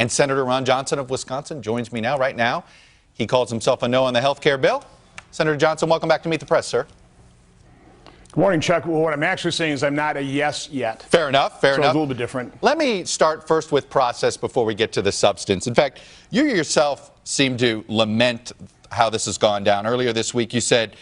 And Senator Ron Johnson of Wisconsin joins me now, right now. He calls himself a no on the health care bill. Senator Johnson, welcome back to Meet the Press, sir. Good morning, Chuck. Well, what I'm actually saying is I'm not a yes yet. Fair enough, fair enough. So a little bit different. Let me start first with process before we get to the substance. In fact, you yourself seem to lament how this has gone down. Earlier this week, you said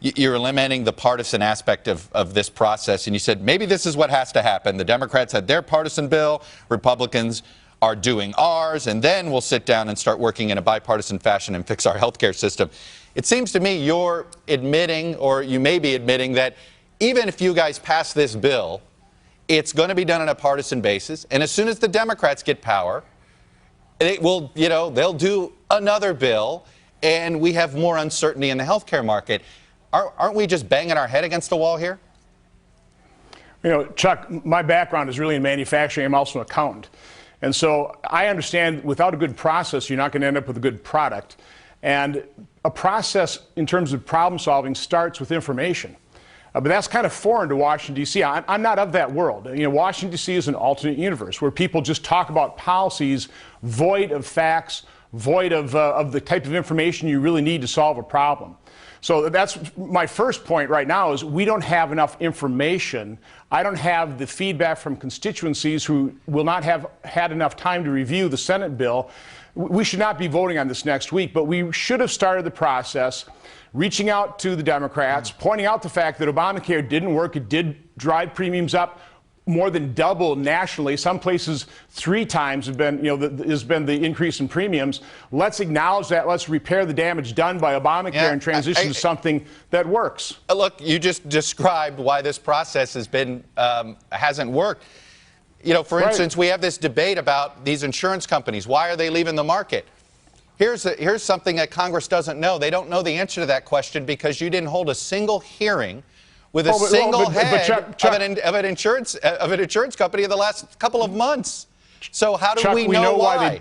you're lamenting the partisan aspect of this process, and you said maybe this is what has to happen. The Democrats had their partisan bill, Republicans are doing ours, and then we'll sit down and start working in a bipartisan fashion and fix our health care system. It seems to me you're admitting, or you may be admitting, that even if you guys pass this bill, it's going to be done on a partisan basis, and as soon as the Democrats get power, it will, they'll do another bill, and we have more uncertainty in the health care market. Aren't we just banging our head against the wall here? Chuck, my background is really in manufacturing. I'm also an accountant. And so I understand without a good process, you're not going to end up with a good product. And a process in terms of problem solving starts with information. But that's kind of foreign to Washington, D.C. I'm not of that world. Washington, D.C. is an alternate universe where people just talk about policies void of facts, void of the type of information you really need to solve a problem. So that's my first point right now is we don't have enough information. I don't have the feedback from constituencies who will not have had enough time to review the Senate bill. We should not be voting on this next week, but we should have started the process, reaching out to the Democrats, pointing out the fact that Obamacare didn't work. It did drive premiums up more than double nationally. Some places 3 times have been, has been the increase in premiums. Let's acknowledge that. Let's repair the damage done by Obamacare and transition to something that works. Look, you just described why this process has been hasn't worked. For instance, we have this debate about these insurance companies. Why are they leaving the market? Here's something that Congress doesn't know. They don't know the answer to that question because you didn't hold a single hearing with a single head of an insurance company in the last couple of months. So how do we know why?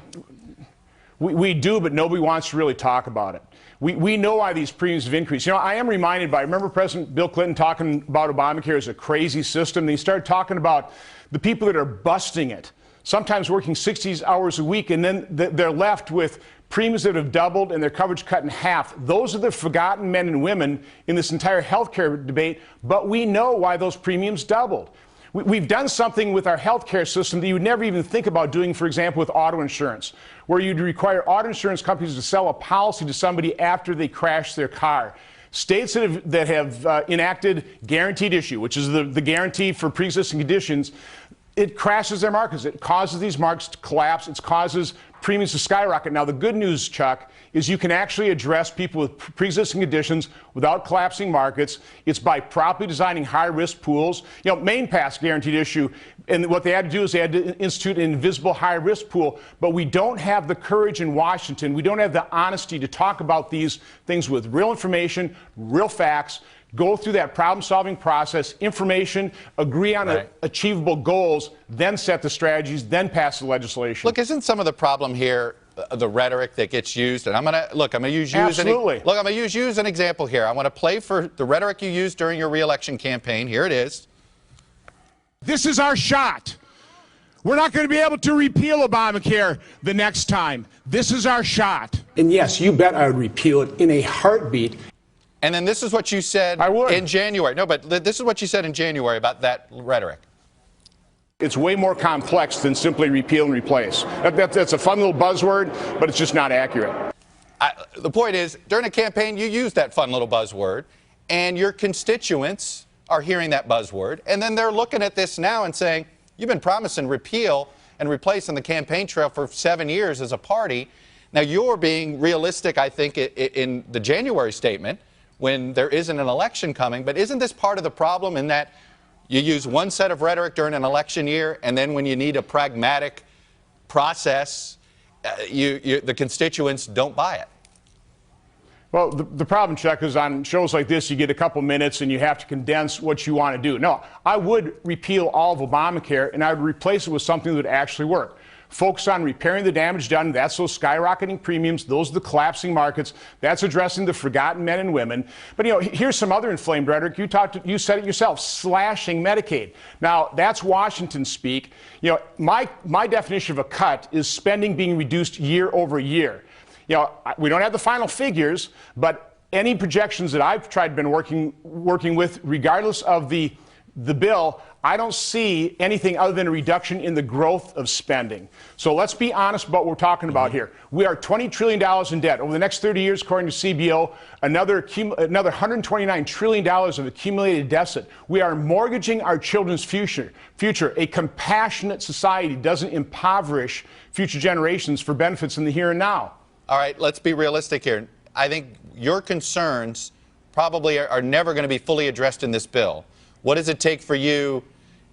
We do, but nobody wants to really talk about it. We know why these premiums have increased. I am reminded by, remember President Bill Clinton talking about Obamacare as a crazy system? And he started talking about the people that are busting it, sometimes working 60 hours a week, and then they're left with premiums that have doubled and their coverage cut in half. Those are the forgotten men and women in this entire health care debate, but we know why those premiums doubled. We've done something with our health care system that you would never even think about doing, for example, with auto insurance, where you'd require auto insurance companies to sell a policy to somebody after they crash their car. States that have enacted guaranteed issue, which is the guarantee for pre-existing conditions, it crashes their markets. It causes these markets to collapse. It causes premiums to skyrocket. Now, the good news, Chuck, is you can actually address people with pre-existing conditions without collapsing markets. It's by properly designing high-risk pools. Maine passed guaranteed issue, and what they had to do is they had to institute an invisible high-risk pool. But we don't have the courage in Washington. We don't have the honesty to talk about these things with real information, real facts, go through that problem-solving process, information, agree on achievable goals, then set the strategies, then pass the legislation. Look, isn't some of the problem here the rhetoric that gets used? And I'm going to use you Absolutely. I'm going to use you as an example here. I want to play for the rhetoric you used during your re-election campaign. Here it is. This is our shot. We're not going to be able to repeal Obamacare the next time. This is our shot. And yes, you bet I would repeal it in a heartbeat. And then this is what you said in January. No, but this is what you said in January about that rhetoric. It's way more complex than simply repeal and replace. That's a fun little buzzword, but it's just not accurate. The point is, during a campaign, you used that fun little buzzword, and your constituents are hearing that buzzword, and then they're looking at this now and saying, you've been promising repeal and replace on the campaign trail for 7 years as a party. Now, you're being realistic, I think, in the January statement, when there isn't an election coming. But isn't this part of the problem in that you use one set of rhetoric during an election year, and then when you need a pragmatic process, the constituents don't buy it? Well, the problem, Chuck, is on shows like this, you get a couple minutes and you have to condense what you want to do. No, I would repeal all of Obamacare, and I would replace it with something that would actually work. Focus on repairing the damage done. That's those skyrocketing premiums. Those are the collapsing markets. That's addressing the forgotten men and women. But, here's some other inflamed rhetoric. You said it yourself, slashing Medicaid. Now, that's Washington speak. My definition of a cut is spending being reduced year over year. We don't have the final figures, but any projections that I've been working with, regardless of the bill, I don't see anything other than a reduction in the growth of spending. So let's be honest about what we're talking about here. We are $20 trillion in debt. Over the next 30 years, according to CBO, another $129 trillion of accumulated deficit. We are mortgaging our children's future. A compassionate society doesn't impoverish future generations for benefits in the here and now. All right, let's be realistic here. I think your concerns probably are never going to be fully addressed in this bill. What does it take for you?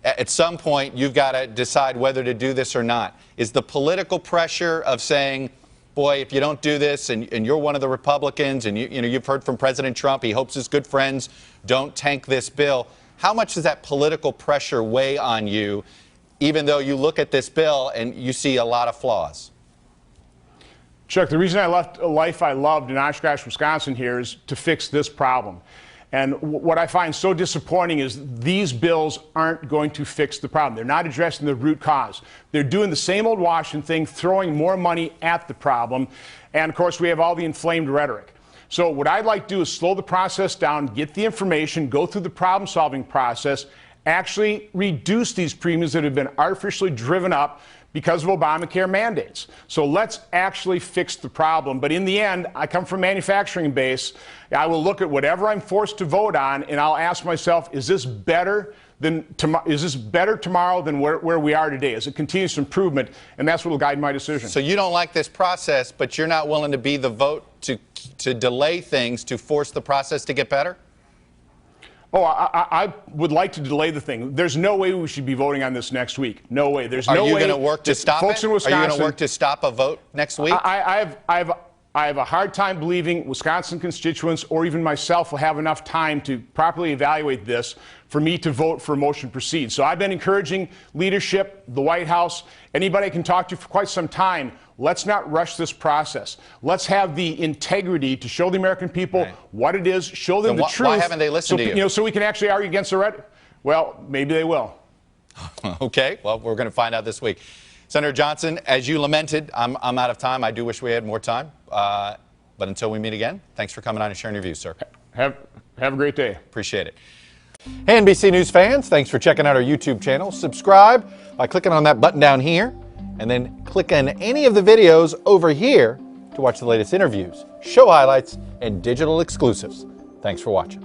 At some point, you've got to decide whether to do this or not. Is the political pressure of saying, boy, if you don't do this and you're one of the Republicans and you've heard from President Trump, he hopes his good friends don't tank this bill. How much does that political pressure weigh on you, even though you look at this bill and you see a lot of flaws? Chuck, the reason I left a life I loved in Oshkosh, Wisconsin here is to fix this problem. And what I find so disappointing is these bills aren't going to fix the problem. They're not addressing the root cause. They're doing the same old Washington thing, throwing more money at the problem. And of course, we have all the inflamed rhetoric. So what I'd like to do is slow the process down, get the information, go through the problem-solving process, actually reduce these premiums that have been artificially driven up because of Obamacare mandates. So let's actually fix the problem. But in the end, I come from a manufacturing base. I will look at whatever I'm forced to vote on, and I'll ask myself, is this better tomorrow than where we are today? Is it continuous improvement? And that's what will guide my decision. So you don't like this process, but you're not willing to be the vote to delay things, to force the process to get better? Oh, I would like to delay the thing. There's no way we should be voting on this next week. No way. There's no way. Are you going to work to stop folks it? in Wisconsin, Are you going to work to stop a vote next week? I have a hard time believing Wisconsin constituents or even myself will have enough time to properly evaluate this for me to vote for a motion to proceed. So I've been encouraging leadership, the White House, anybody I can talk to for quite some time. Let's not rush this process. Let's have the integrity to show the American people what it is, show them the truth. Why haven't they listened to you? So we can actually argue against the red. Well, maybe they will. Okay, well, we're going to find out this week. Senator Johnson, as you lamented, I'm out of time. I do wish we had more time. But until we meet again, thanks for coming on and sharing your views, sir. Have a great day. Appreciate it. Hey, NBC News fans, thanks for checking out our YouTube channel. Subscribe by clicking on that button down here, and then click on any of the videos over here to watch the latest interviews, show highlights, and digital exclusives. Thanks for watching.